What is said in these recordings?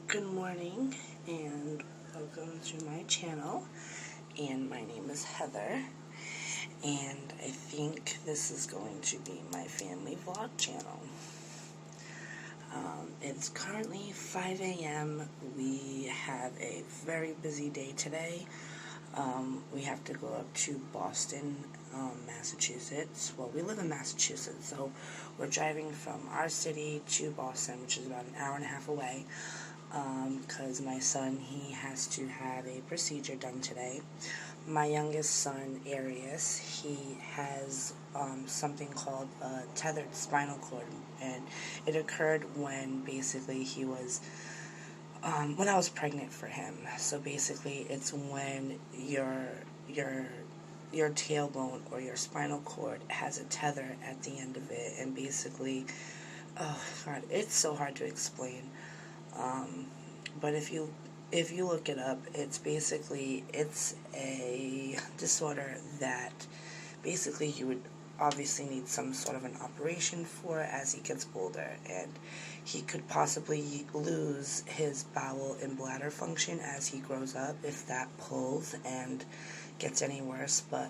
Good morning and welcome to my channel, and my name is Heather, and I think this is going to be my family vlog channel. It's currently 5 a.m. We have a very busy day today. We have to go up to Boston, Massachusetts. Well, we live in Massachusetts, so we're driving from our city to Boston, which is about an hour and a half away, because my son, he has to have a procedure done today. My youngest son, Arius, he has something called a tethered spinal cord, and it occurred when basically he was when I was pregnant for him. So basically, it's when your tailbone or your spinal cord has a tether at the end of it, and basically, oh God, it's so hard to explain. But if you look it up, it's a disorder that basically you would obviously need some sort of an operation for as he gets older, and he could possibly lose his bowel and bladder function as he grows up if that pulls and gets any worse. But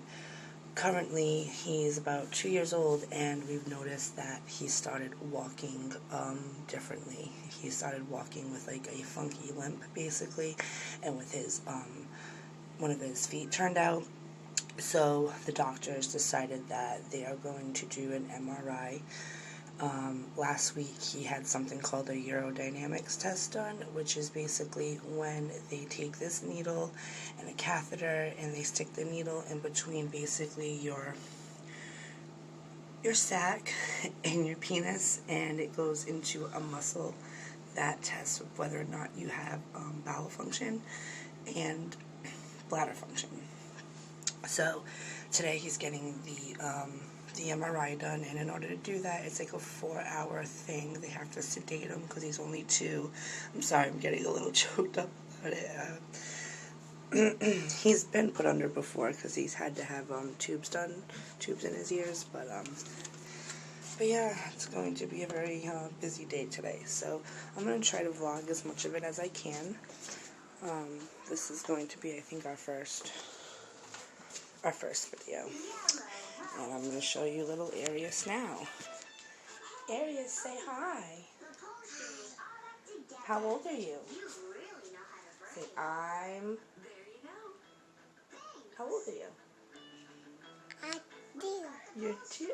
currently he's about 2 years old, and we've noticed that he started walking differently. He started walking with like a funky limp basically, and with his one of his feet turned out. So the doctors decided that they are going to do an MRI. Last week he had something called a urodynamics test done, which is basically when they take this needle and a catheter and they stick the needle in between basically your sac and your penis, and it goes into a muscle that tests whether or not you have bowel function and bladder function. So today he's getting the MRI done, and in order to do that, it's like a 4-hour thing. They have to sedate him because he's only 2. I'm sorry, I'm getting a little choked up about it. He's been put under before because he's had to have tubes in his ears, but yeah, it's going to be a very busy day today. So I'm going to try to vlog as much of it as I can. This is going to be, I think, our first video. And I'm going to show you little Arius now. Arius, say hi. How old are you? Say, I'm... How old are you? I'm 2. You're 2.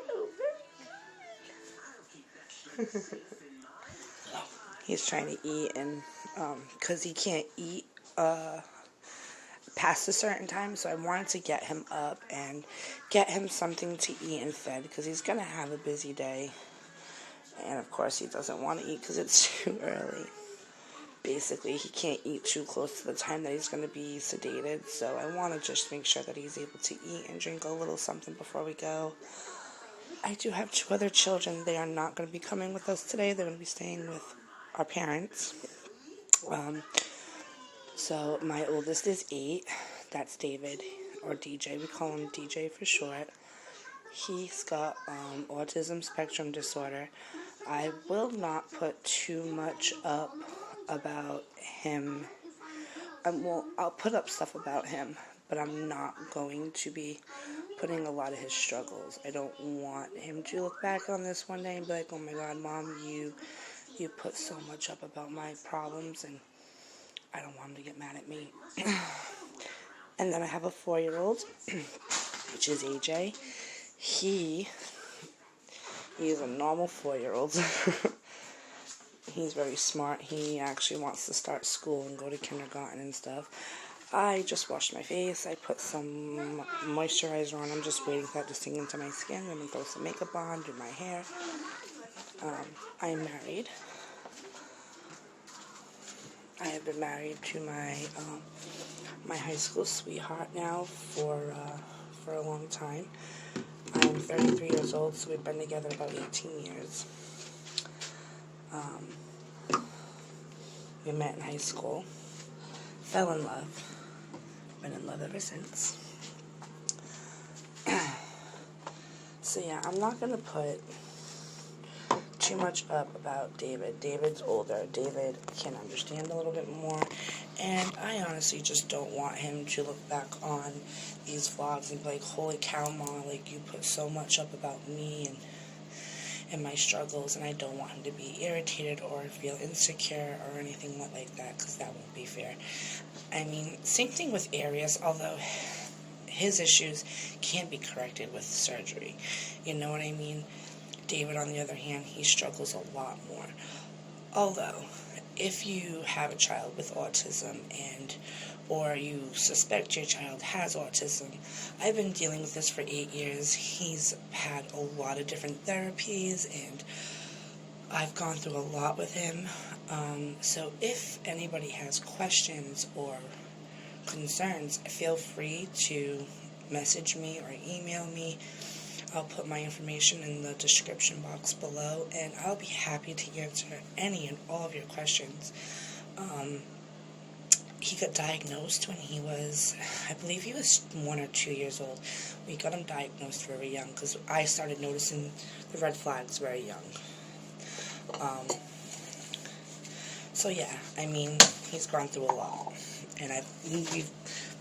He's trying to eat, and because he can't eat past a certain time, so I wanted to get him up and get him something to eat and fed, because he's going to have a busy day, and of course he doesn't want to eat because it's too early. Basically, he can't eat too close to the time that he's going to be sedated, so I want to just make sure that he's able to eat and drink a little something before we go. I do have 2 other children. They are not going to be coming with us today. They're going to be staying with our parents. So my oldest is 8. That's David, or DJ. We call him DJ for short. He's got autism spectrum disorder. I will not put too much up about him. I'll put up stuff about him, but I'm not going to be putting a lot of his struggles. I don't want him to look back on this one day and be like, oh my God, Mom, you put so much up about my problems, and I don't want him to get mad at me. And then I have a 4-year-old, which is AJ. He is a normal 4-year-old. He's very smart. He actually wants to start school and go to kindergarten and stuff. I just washed my face. I put some moisturizer on. I'm just waiting for that to sink into my skin. I'm going to throw some makeup on, do my hair. I am married. I have been married to my high school sweetheart now for a long time. I am 33 years old, so we've been together about 18 years. We met in high school, fell in love, been in love ever since. So yeah, I'm not going to put too too much up about David. David's older. David can understand a little bit more, and I honestly just don't want him to look back on these vlogs and be like, holy cow, Mom, like, you put so much up about me and my struggles, and I don't want him to be irritated or feel insecure or anything like that, because that won't be fair. I mean, same thing with Arius, although his issues can be corrected with surgery. You know what I mean? David, on the other hand, he struggles a lot more. Although, if you have a child with autism or you suspect your child has autism, I've been dealing with this for 8 years. He's had a lot of different therapies, and I've gone through a lot with him. So if anybody has questions or concerns, feel free to message me or email me. I'll put my information in the description box below, and I'll be happy to answer any and all of your questions. He got diagnosed when he was, I believe he was 1 or 2 years old. We got him diagnosed very young, because I started noticing the red flags very young. So yeah, I mean, he's gone through a lot, and we've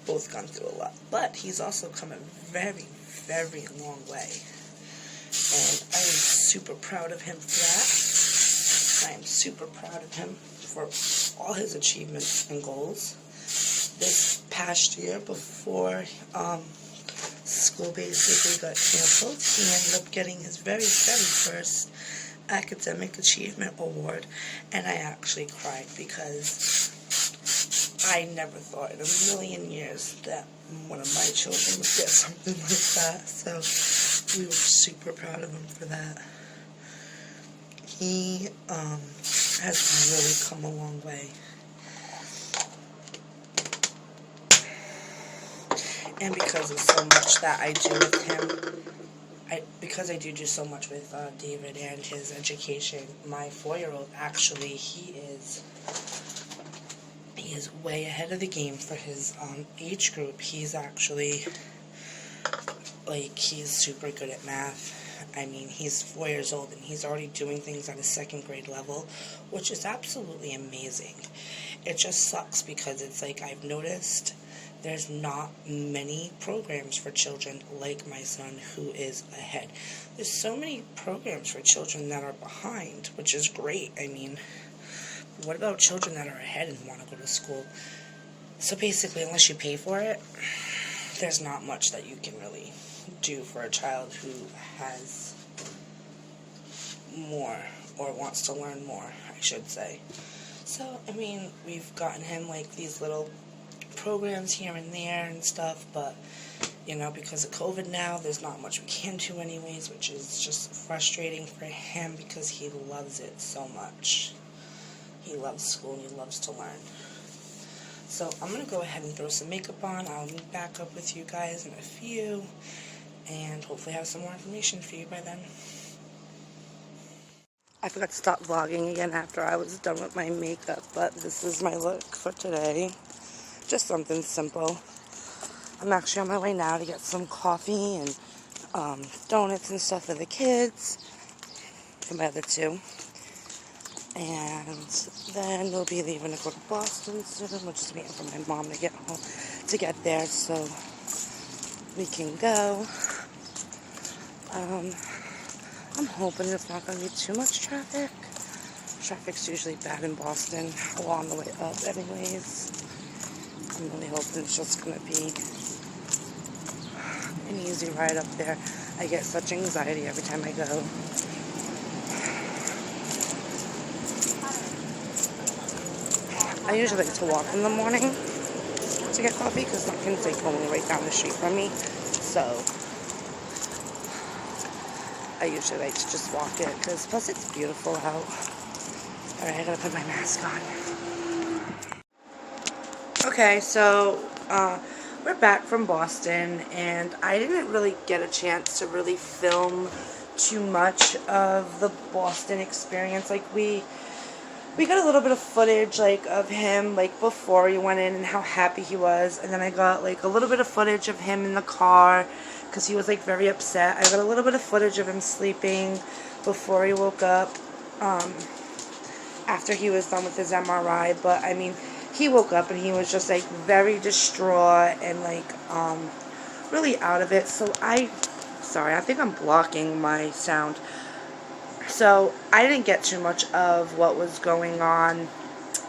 both gone through a lot. But he's also come a very, very long way, and I am super proud of him for that. I am super proud of him for all his achievements and goals. This past year, before school basically got canceled, he ended up getting his very, very first academic achievement award, and I actually cried, because I never thought in a million years that one of my children would get something like that. So we were super proud of him for that. He has really come a long way. And because of so much that I do with him, because I do so much with David and his education, my 4-year-old, actually, he is way ahead of the game for his age group. He's actually, like, he's super good at math. I mean, he's 4 years old, and he's already doing things at a 2nd grade level, which is absolutely amazing. It just sucks, because it's like, I've noticed there's not many programs for children like my son, who is ahead. There's so many programs for children that are behind, which is great. I mean, what about children that are ahead and want to go to school? So basically, unless you pay for it, there's not much that you can really do for a child who has more, or wants to learn more, I should say. So, I mean, we've gotten him, like, these little programs here and there and stuff, but, you know, because of COVID now, there's not much we can do anyways, which is just frustrating for him, because he loves it so much. He loves school, and he loves to learn. So I'm going to go ahead and throw some makeup on. I'll meet back up with you guys in a few, and hopefully have some more information for you by then. I forgot to stop vlogging again after I was done with my makeup, but this is my look for today. Just something simple. I'm actually on my way now to get some coffee and donuts and stuff for the kids, for my other two. And then we'll be leaving to go to Boston soon. We're just waiting for my mom to get home, to get there so we can go. I'm hoping there's not going to be too much traffic. Traffic's usually bad in Boston along the way up anyways. I'm really hoping it's just going to be an easy ride up there. I get such anxiety every time I go. I usually like to walk in the morning to get coffee, because Dunkin's like only right down the street from me. So I usually like to just walk it, because plus it's beautiful out. Alright, I gotta put my mask on. Okay, so we're back from Boston, and I didn't really get a chance to really film too much of the Boston experience. Like, we got a little bit of footage, like, of him, like, before he went in and how happy he was, and then I got, like, a little bit of footage of him in the car, because he was, like, very upset. I got a little bit of footage of him sleeping before he woke up, after he was done with his MRI. But I mean, he woke up and he was just like very distraught and like really out of it. So sorry, I think I'm blocking my sound. So I didn't get too much of what was going on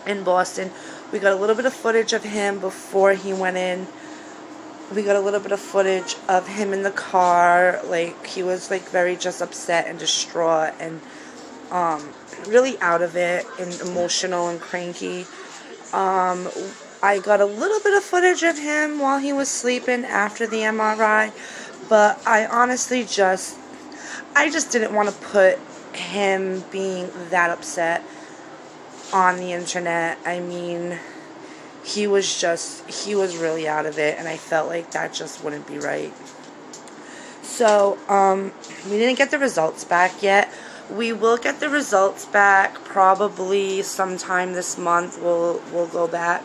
in Boston. We got a little bit of footage of him before he went in. We got a little bit of footage of him in the car. Like, he was like very just upset and distraught and really out of it and emotional and cranky. I got a little bit of footage of him while he was sleeping after the MRI, but I honestly just didn't want to put him being that upset on the internet. I mean, he was really out of it, and I felt like that just wouldn't be right. So, we didn't get the results back yet. We will get the results back probably sometime this month. We'll go back.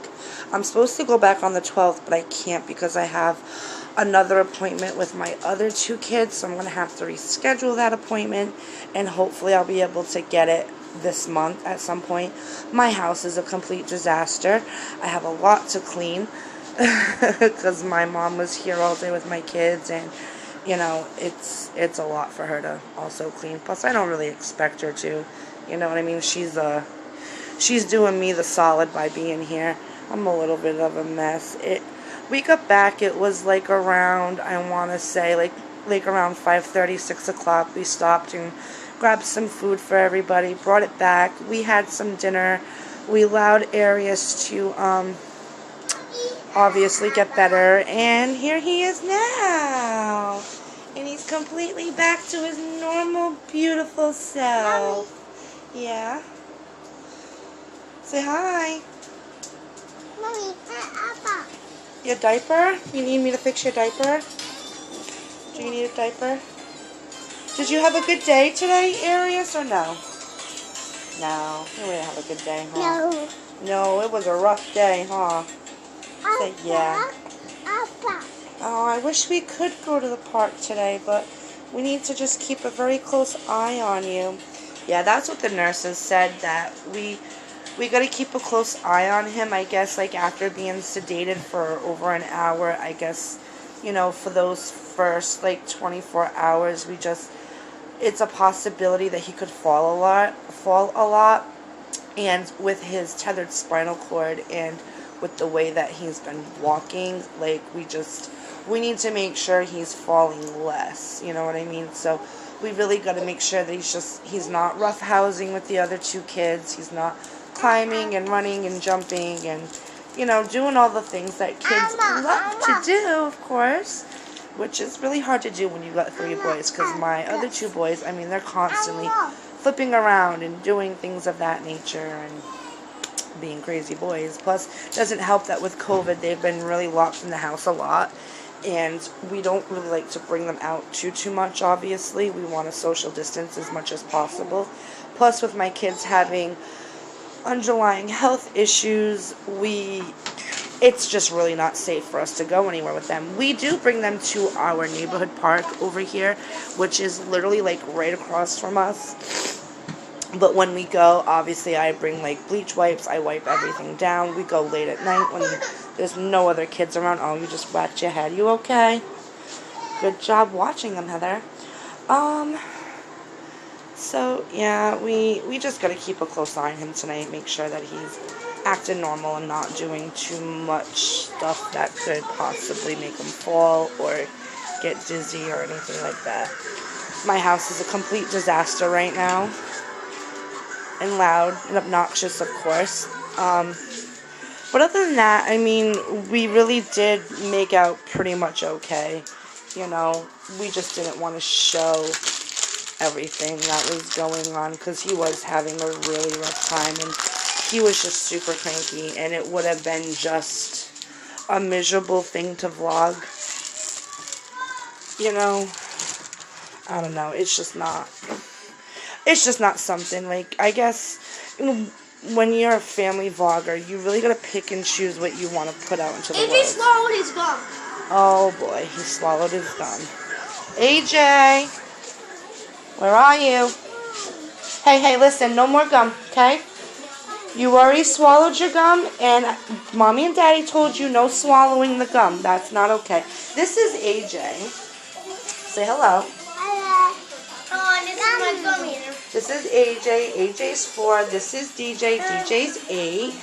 I'm supposed to go back on the 12th, but I can't because I have another appointment with my other 2 kids, so I'm going to have to reschedule that appointment, and hopefully I'll be able to get it this month at some point. My house is a complete disaster. I have a lot to clean because my mom was here all day with my kids, and you know, it's a lot for her to also clean. Plus, I don't really expect her to. You know what I mean? She's doing me the solid by being here. I'm a little bit of a mess. We got back, it was like around, I want to say, like around 5:30, 6 o'clock. We stopped and grabbed some food for everybody, brought it back. We had some dinner. We allowed Arius to obviously get better, and here he is now. And he's completely back to his normal, beautiful self. Yeah? Say hi. Mommy, Papa. Your diaper? You need me to fix your diaper? Do you need a diaper? Did you have a good day today, Arius, or no? No, you didn't have a good day, huh? No. No, it was a rough day, huh? Say yeah. Papa. Oh, I wish we could go to the park today, but we need to just keep a very close eye on you. Yeah, that's what the nurses said, that we got to keep a close eye on him, I guess, like after being sedated for over an hour, I guess, you know, for those first, like, 24 hours, it's a possibility that he could fall a lot, and with his tethered spinal cord and with the way that he's been walking, like, we need to make sure he's falling less, you know what I mean? So we really got to make sure that he's not roughhousing with the other 2 kids. He's not climbing and running and jumping and, you know, doing all the things that kids love to do, of course, which is really hard to do when you've got 3 boys, because my other 2 boys, I mean, they're constantly flipping around and doing things of that nature and being crazy boys. Plus, it doesn't help that with COVID, they've been really locked in the house a lot, and we don't really like to bring them out too much, obviously. We want to social distance as much as possible. Plus, with my kids having underlying health issues, it's just really not safe for us to go anywhere with them. We do bring them to our neighborhood park over here, which is literally like right across from us. But when we go, obviously I bring like bleach wipes, I wipe everything down. We go late at night when there's no other kids around. Oh, you just whacked your head. You okay? Good job watching them, Heather. So, yeah, we just got to keep a close eye on him tonight, make sure that he's acting normal and not doing too much stuff that could possibly make him fall or get dizzy or anything like that. My house is a complete disaster right now, and loud and obnoxious, of course. But other than that, I mean, we really did make out pretty much okay. You know, we just didn't want to show everything that was going on because he was having a really rough time and he was just super cranky, and it would have been just a miserable thing to vlog. You know, I don't know, it's just not something, like, I guess, when you're a family vlogger, you really gotta pick and choose what you want to put out into the world. AJ swallowed his gum. Oh boy, he swallowed his gum. AJ, where are you? Hey, listen, no more gum, okay? You already swallowed your gum, and Mommy and Daddy told you no swallowing the gum. That's not okay. This is AJ. Say hello. Hello. Oh, this is my gummy. This is AJ. AJ's 4. This is DJ. DJ's 8.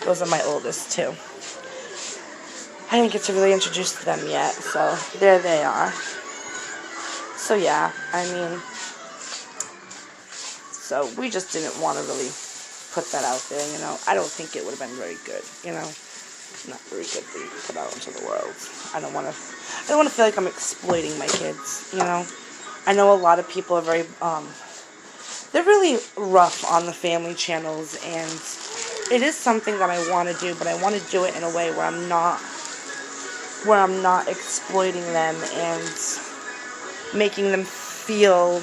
Those are my oldest, too. I didn't get to really introduce them yet, so there they are. So, yeah, I mean, so we just didn't want to really put that out there, you know. I don't think it would have been very good, you know. Not very good to put out into the world. I don't want to feel like I'm exploiting my kids, you know. I know a lot of people are very, they're really rough on the family channels, and it is something that I want to do, but I want to do it in a way where I'm not exploiting them and making them feel,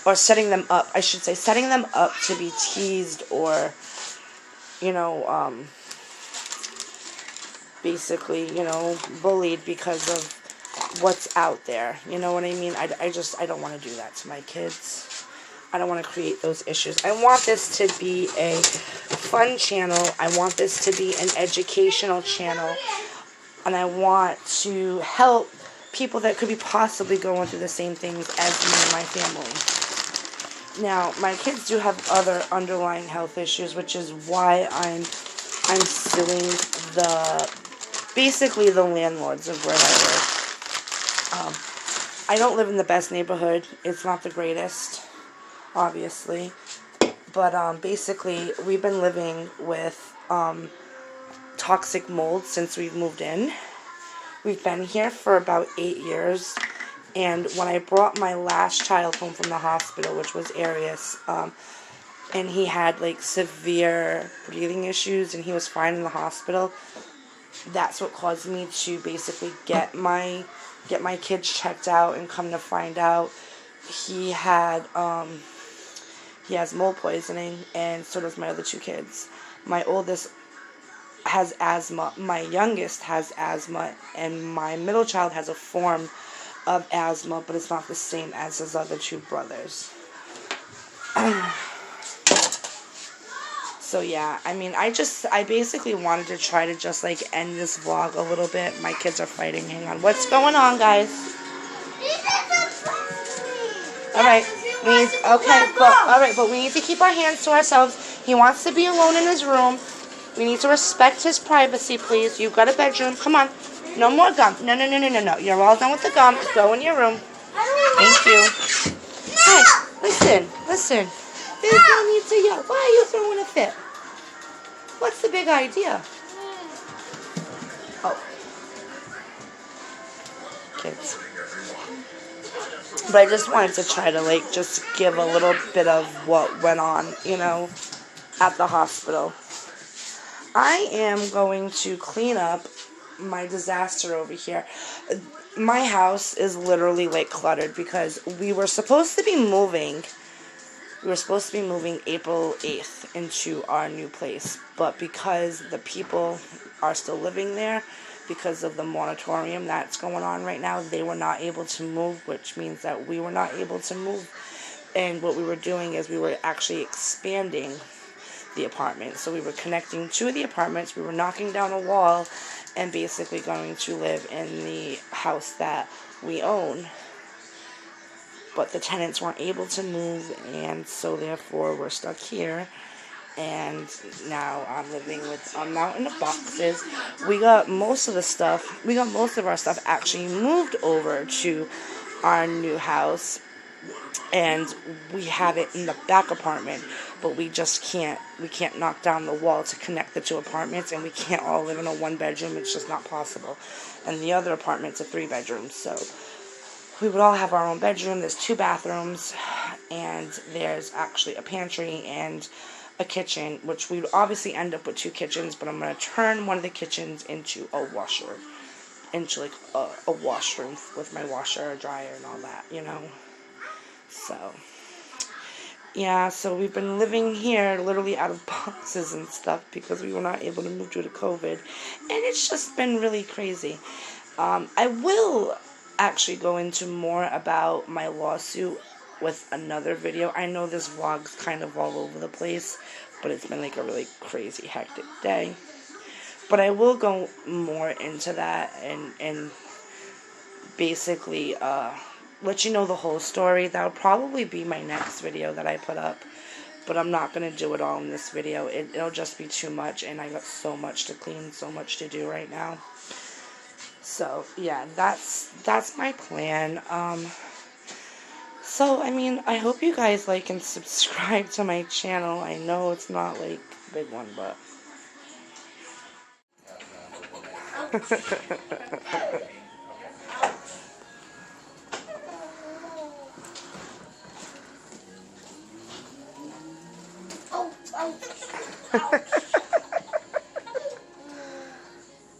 or setting them up, I should say, setting them up to be teased or, you know, basically, you know, bullied because of what's out there. You know what I mean? I don't want to do that to my kids. I don't want to create those issues. I want this to be a fun channel. I want this to be an educational channel. And I want to help people that could be possibly going through the same things as me and my family. Now, my kids do have other underlying health issues, which is why I'm suing basically the landlords of where I live. I don't live in the best neighborhood. It's not the greatest, obviously. But basically, we've been living with toxic mold since we've moved in. We've been here for about 8 years. And when I brought my last child home from the hospital, which was Arius, and he had like severe breathing issues and he was fine in the hospital, that's what caused me to basically get my kids checked out, and come to find out he has mold poisoning, and so does my other 2 kids. My oldest has asthma, my youngest has asthma, and my middle child has a form of asthma, but it's not the same as his other 2 brothers. So yeah, I mean, I basically wanted to try to just like end this vlog a little bit. My kids are fighting. Hang on. What's going on, guys? Alright, but we need to keep our hands to ourselves. He wants to be alone in his room. We need to respect his privacy, please. You've got a bedroom. Come on. No more gum. No. You're all done with the gum. Go in your room. Thank you. Hey, listen. There's no need to yell. Why are you throwing a fit? What's the big idea? Oh. Kids. But I just wanted to try to, like, just give a little bit of what went on, you know, at the hospital. I am going to clean up my disaster over here. My house is literally, like, cluttered because we were supposed to be moving April 8th into our new place. But because the people are still living there, because of the moratorium that's going on right now, they were not able to move, which means that we were not able to move. And what we were doing is we were actually expanding the apartment. So we were connecting 2 of the apartments. We were knocking down a wall and basically going to live in the house that we own. But the tenants weren't able to move, and so therefore we're stuck here. And now I'm out in the boxes. We got most of our stuff actually moved over to our new house. And we have it in the back apartment, but we can't knock down the wall to connect the 2 apartments, and we can't all live in a 1-bedroom. It's just not possible. And the other apartment's a 3-bedroom, so we would all have our own bedroom. There's 2 bathrooms, and there's actually a pantry and a kitchen, which we would obviously end up with 2 kitchens, but I'm going to turn one of the kitchens into a washroom, into like a washroom with my washer, dryer, and all that, you know. So, yeah, so we've been living here literally out of boxes and stuff because we were not able to move due to COVID, and it's just been really crazy. I will actually go into more about my lawsuit with another video. I know this vlog's kind of all over the place, but it's been like a really crazy, hectic day. But I will go more into that and basically let you know the whole story. That'll probably be my next video that I put up. But I'm not going to do it all in this video. It'll just be too much, and I got so much to clean, so much to do right now. So, yeah, that's my plan. So, I mean, I hope you guys like and subscribe to my channel. I know it's not, like, a big one, but...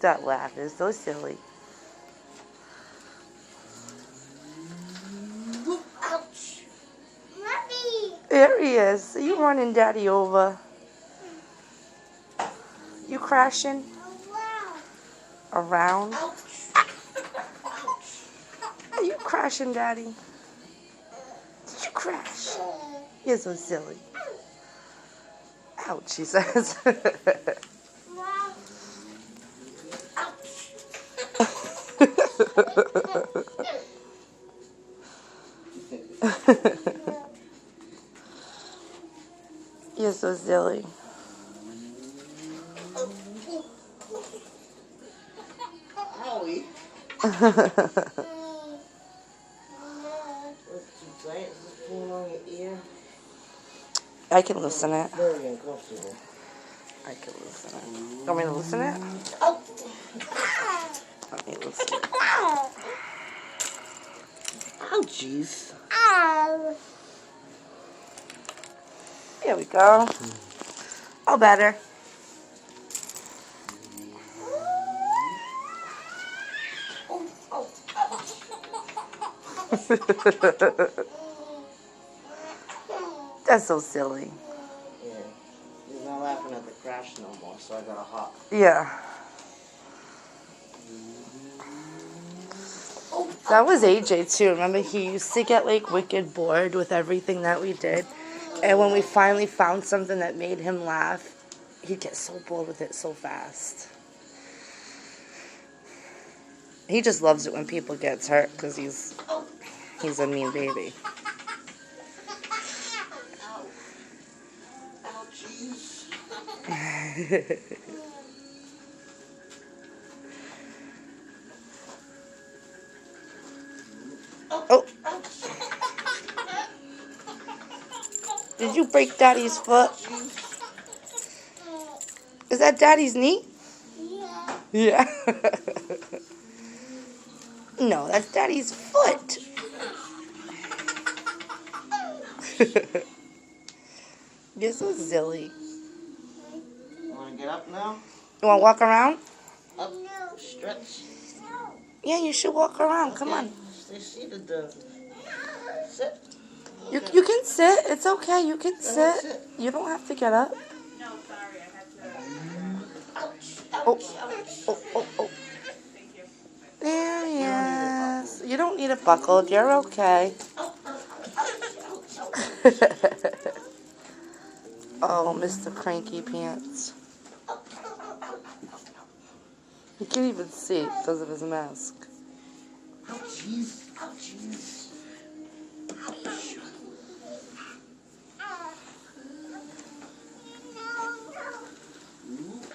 That laugh is so silly. Ouch. Mommy. There he is. Are you running Daddy over? You crashing? Around? Are you crashing, Daddy? Did you crash? You're so silly. Ouch, he says. You're so silly. Howie. I can loosen it. Very uncomfortable. I can loosen it. You want me to loosen it? Let me loosen it. Oh, jeez. There we go. All better. That's so silly. Yeah. He's not laughing at the crash no more, so I gotta hop. Yeah. That was AJ too. Remember, he used to get like wicked bored with everything that we did. And when we finally found something that made him laugh, he'd get so bored with it so fast. He just loves it when people get hurt because he's a mean baby. Oh. Did you break Daddy's foot? Is that Daddy's knee? Yeah. No, that's Daddy's foot. You're so silly. You wanna get up now? You want to walk around? Up, stretch. Yeah, you should walk around. Come on. Stay seated then. Sit. You can sit. It's okay. You can sit. sit. You don't have to get up. No, sorry, I had to. Oh, oh, oh, oh. Thank you. There he is. You don't need it buckled. You're okay. Oh, Mr. Cranky Pants. He can't even see because of his mask. Oh, jeez. Oh, jeez.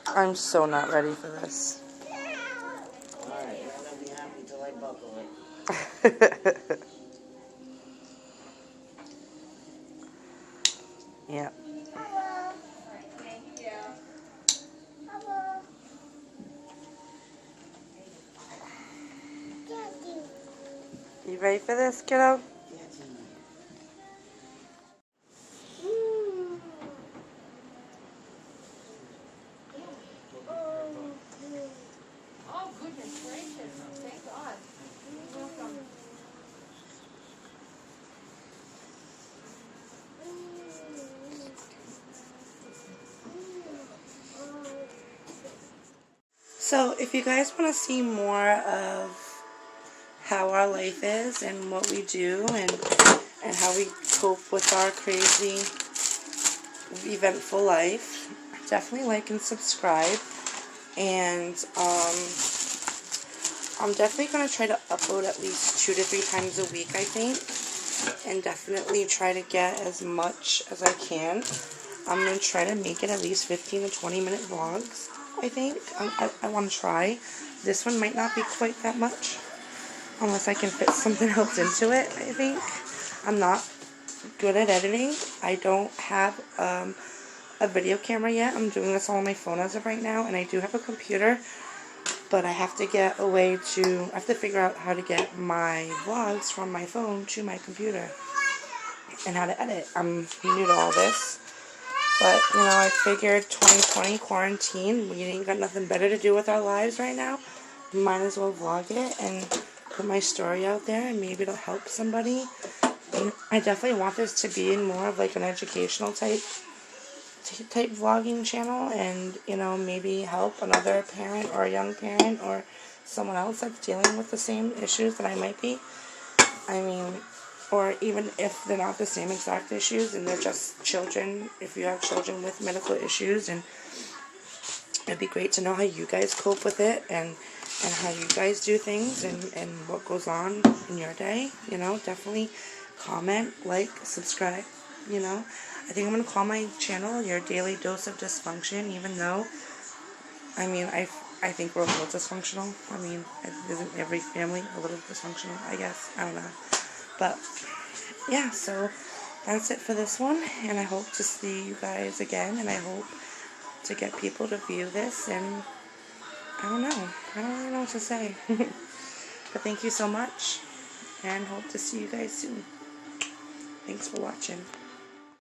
I'm so not ready for this. Alright, you're gonna be happy till I buckle it. Yeah. Thank you. You ready for this, kiddo? Oh, goodness gracious. Thank God. You're welcome. So, if you guys want to see more of how our life is and what we do and how we cope with our crazy, eventful life. Definitely like and subscribe. And I'm definitely going to try to upload at least 2 to 3 times a week, I think. And definitely try to get as much as I can. I'm going to try to make it at least 15 to 20 minute vlogs, I think. I want to try. This one might not be quite that much. Unless I can fit something else into it, I think. I'm not good at editing. I don't have a video camera yet. I'm doing this all on my phone as of right now. And I do have a computer. But I have to get a way to... I have to figure out how to get my vlogs from my phone to my computer. And how to edit. I'm new to all this. But, you know, I figured 2020 quarantine, we ain't got nothing better to do with our lives right now. Might as well vlog it and put my story out there, and maybe it'll help somebody. And I definitely want this to be more of like an educational type vlogging channel, and, you know, maybe help another parent or a young parent or someone else that's dealing with the same issues that I might be. I mean, or even if they're not the same exact issues and they're just children, if you have children with medical issues, and it'd be great to know how you guys cope with it and how you guys do things and what goes on in your day. You know, definitely comment, like, subscribe, you know. I think I'm going to call my channel Your Daily Dose of Dysfunction, even though, I mean, I think we're a little dysfunctional. I mean, isn't every family a little dysfunctional, I guess? I don't know. But, yeah, so that's it for this one, and I hope to see you guys again, and I hope to get people to view this, and I don't know. I don't really know what to say. But thank you so much, and hope to see you guys soon. Thanks for watching.